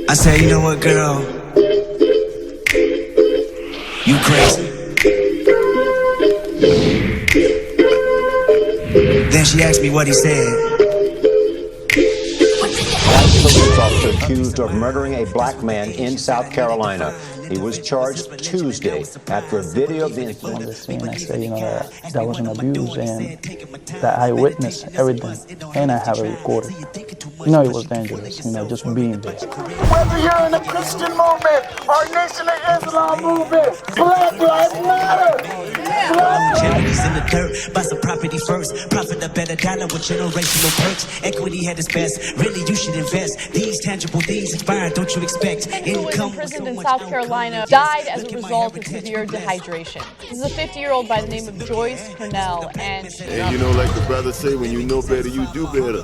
I said, you know what, girl? You crazy. Then she asked me what he said. Police officer accused of murdering a black man in South Carolina. He was charged Tuesday after a video of the incident. On the scene, I said, you know, that was an abuse and that I witnessed everything and I have it recorded. You know, it was dangerous, you know, just being there. Whether you're in a Christian movement or Nation of Islam movement, Black Lives Matter. Charities in the dirt, buy some property first. Profit a better dollar with generational perks. Equity at its best. Really, you should invest. These tangible things expired, don't you expect? Income imprisoned in South Carolina died as a result of severe dehydration. This is a 50-year-old by the name of Joyce Purnell, and you know, like the brothers say, when you know better, you do better.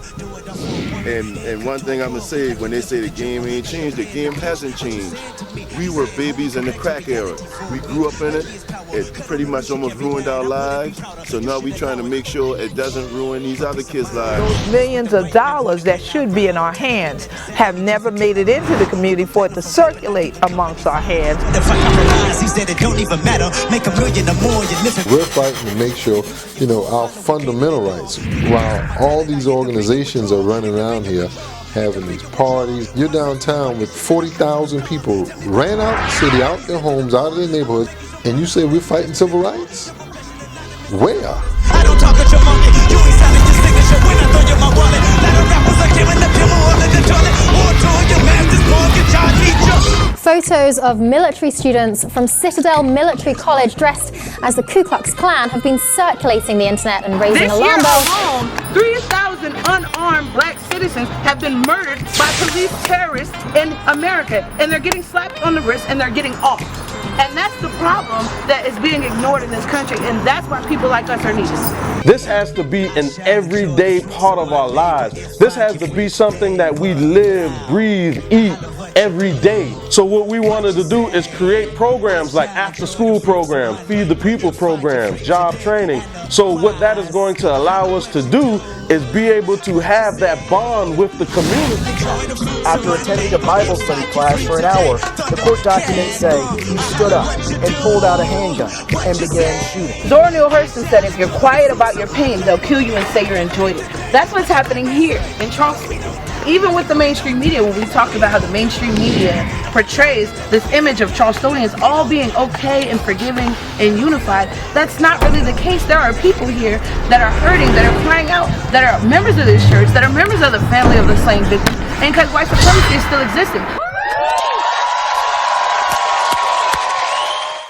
And one thing I'm gonna say, when they say the game ain't changed, the game hasn't changed. We were babies in the crack era. We grew up in it. It pretty much almost ruined our lives. So now we're trying to make sure it doesn't ruin these other kids' lives. Those millions of dollars that should be in our hands have never made it into the community for it to circulate amongst our hands. He said it don't even matter. Make $1 million or more, you live. We're fighting to make sure, you know, our fundamental rights. While all these organizations are running around here having these parties, you're downtown with 40,000 people ran out the city, out their homes, out of their neighborhoods, and you say we're fighting civil rights? Where? I don't talk at your monkey. You ain't signing your signature when I throw you my wallet. Let a rappers like him in the pillow or in the toilet. Or to your master's mortgage, I need you. Photos of military students from Citadel Military College dressed as the Ku Klux Klan have been circulating the internet and raising alarm bells. This year alone, 3,000 unarmed black citizens have been murdered by police terrorists in America, and they're getting slapped on the wrist and they're getting off. And that's the problem that is being ignored in this country, and that's why people like us are needed. This has to be an everyday part of our lives. This has to be something that we live, breathe, eat every day. So what we wanted to do is create programs like after-school programs, Feed the People programs, job training. So what that is going to allow us to do is be able to have that bond with the community. After attending a Bible study class for an hour, the court documents say he stood up and pulled out a handgun and began shooting. Zora Neale Hurston said, if you're quiet about your pain, they'll kill you and say you enjoyed it. That's what's happening here in Charleston. Even with the mainstream media, when we talk about how the mainstream media portrays this image of Charlestonians all being okay and forgiving and unified, that's not really the case. There are people here that are hurting, that are crying out, that are members of this church, that are members of the family of the slain victim, and because white supremacy is still existing.